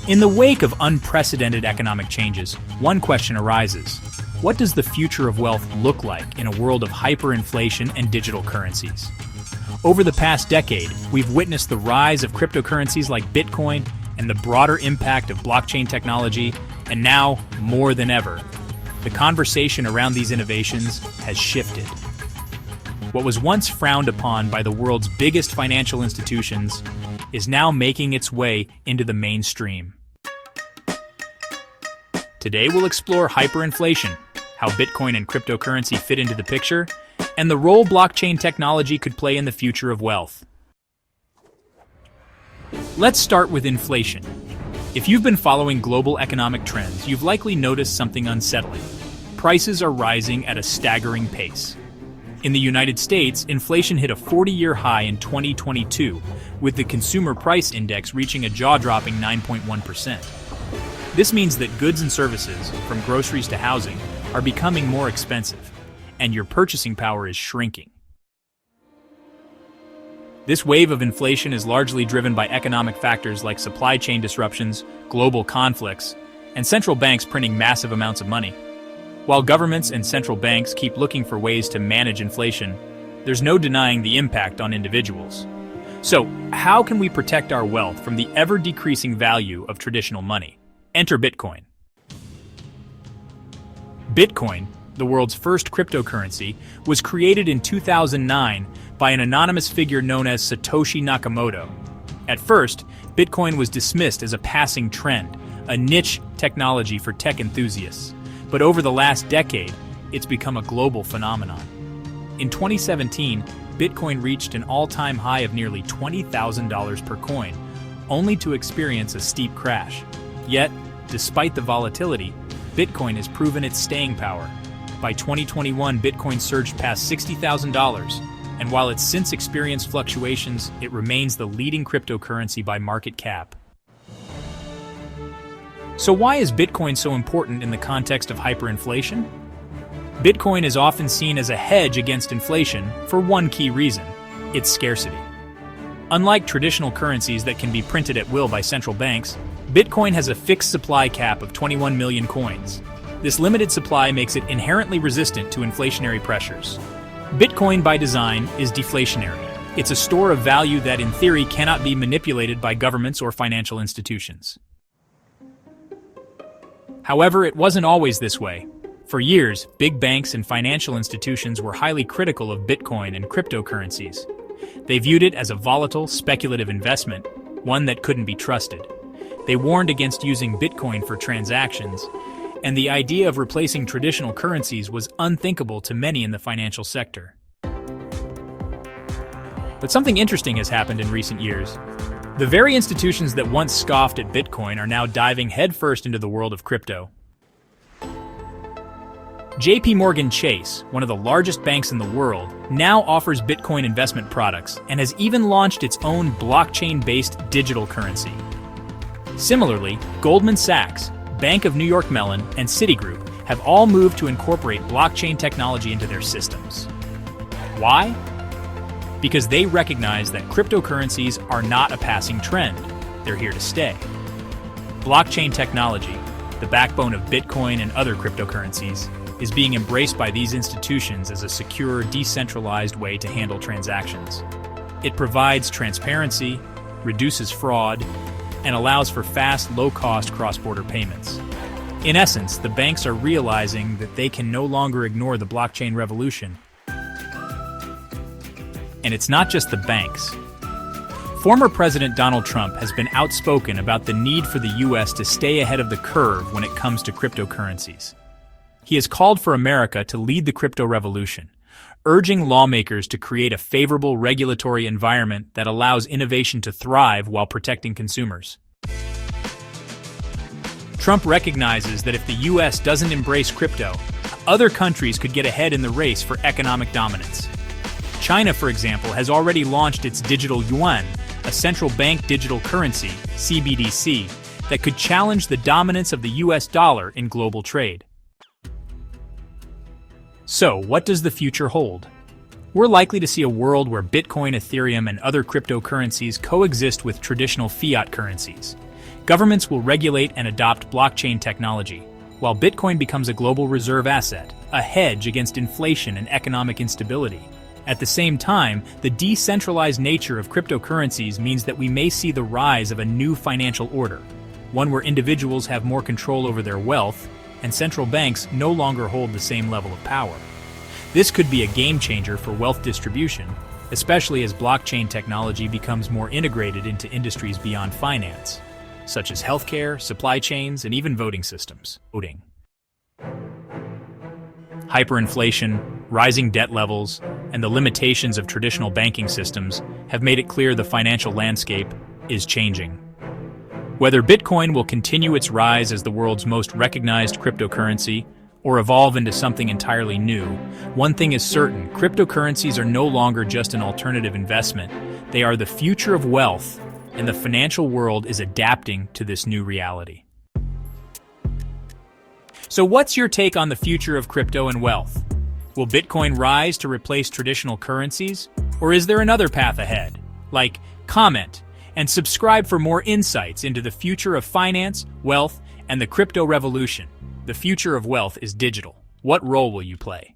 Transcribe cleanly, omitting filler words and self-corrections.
In the wake of unprecedented economic changes, one question arises. What does the future of wealth look like in a world of hyperinflation and digital currencies? Over the past decade, we've witnessed the rise of cryptocurrencies like Bitcoin and the broader impact of blockchain technology, and now, more than ever, the conversation around these innovations has shifted. What was once frowned upon by the world's biggest financial institutions is now making its way into the mainstream. Today we'll explore hyperinflation, how Bitcoin and cryptocurrency fit into the picture, and the role blockchain technology could play in the future of wealth. Let's start with inflation. If you've been following global economic trends, you've likely noticed something unsettling. Prices are rising at a staggering pace. In the United States, inflation hit a 40-year high in 2022, with the Consumer Price Index reaching a jaw-dropping 9.1%. This means that goods and services, from groceries to housing, are becoming more expensive, and your purchasing power is shrinking. This wave of inflation is largely driven by economic factors like supply chain disruptions, global conflicts, and central banks printing massive amounts of money. While governments and central banks keep looking for ways to manage inflation, there's no denying the impact on individuals. So, how can we protect our wealth from the ever-decreasing value of traditional money? Enter Bitcoin. Bitcoin, the world's first cryptocurrency, was created in 2009 by an anonymous figure known as Satoshi Nakamoto. At first, Bitcoin was dismissed as a passing trend, a niche technology for tech enthusiasts. But over the last decade, it's become a global phenomenon. In 2017, Bitcoin reached an all-time high of nearly $20,000 per coin, only to experience a steep crash. Yet, despite the volatility, Bitcoin has proven its staying power. By 2021, Bitcoin surged past $60,000, and while it's since experienced fluctuations, it remains the leading cryptocurrency by market cap. So why is Bitcoin so important in the context of hyperinflation? Bitcoin is often seen as a hedge against inflation for one key reason: its scarcity. Unlike traditional currencies that can be printed at will by central banks, Bitcoin has a fixed supply cap of 21 million coins. This limited supply makes it inherently resistant to inflationary pressures. Bitcoin by design is deflationary. It's a store of value that in theory cannot be manipulated by governments or financial institutions. However, it wasn't always this way. For years, big banks and financial institutions were highly critical of Bitcoin and cryptocurrencies. They viewed it as a volatile, speculative investment, one that couldn't be trusted. They warned against using Bitcoin for transactions, and the idea of replacing traditional currencies was unthinkable to many in the financial sector. But something interesting has happened in recent years. The very institutions that once scoffed at Bitcoin are now diving headfirst into the world of crypto. JP Chase, one of the largest banks in the world, now offers Bitcoin investment products and has even launched its own blockchain-based digital currency. Similarly, Goldman Sachs, Bank of New York Mellon, and Citigroup have all moved to incorporate blockchain technology into their systems. Why? Because they recognize that cryptocurrencies are not a passing trend, they're here to stay. Blockchain technology, the backbone of Bitcoin and other cryptocurrencies, is being embraced by these institutions as a secure, decentralized way to handle transactions. It provides transparency, reduces fraud, and allows for fast, low-cost cross-border payments. In essence, the banks are realizing that they can no longer ignore the blockchain revolution. And it's not just the banks. Former President Donald Trump has been outspoken about the need for the U.S. to stay ahead of the curve when it comes to cryptocurrencies. He has called for America to lead the crypto revolution, urging lawmakers to create a favorable regulatory environment that allows innovation to thrive while protecting consumers. Trump recognizes that if the U.S. doesn't embrace crypto, other countries could get ahead in the race for economic dominance. China, for example, has already launched its digital yuan, a central bank digital currency, CBDC, that could challenge the dominance of the US dollar in global trade. So, what does the future hold? We're likely to see a world where Bitcoin, Ethereum, and other cryptocurrencies coexist with traditional fiat currencies, Governments will regulate and adopt blockchain technology, while Bitcoin becomes a global reserve asset, a hedge against inflation and economic instability. At the same time, the decentralized nature of cryptocurrencies means that we may see the rise of a new financial order, one where individuals have more control over their wealth, and central banks no longer hold the same level of power. This could be a game changer for wealth distribution, especially as blockchain technology becomes more integrated into industries beyond finance, such as healthcare, supply chains, and even voting systems. Hyperinflation, rising debt levels, and the limitations of traditional banking systems have made it clear the financial landscape is changing. Whether Bitcoin will continue its rise as the world's most recognized cryptocurrency or evolve into something entirely new, one thing is certain: cryptocurrencies are no longer just an alternative investment. They are the future of wealth, and the financial world is adapting to this new reality. So what's your take on the future of crypto and wealth? Will Bitcoin rise to replace traditional currencies? Or is there another path ahead? Like, comment, and subscribe for more insights into the future of finance, wealth, and the crypto revolution. The future of wealth is digital. What role will you play?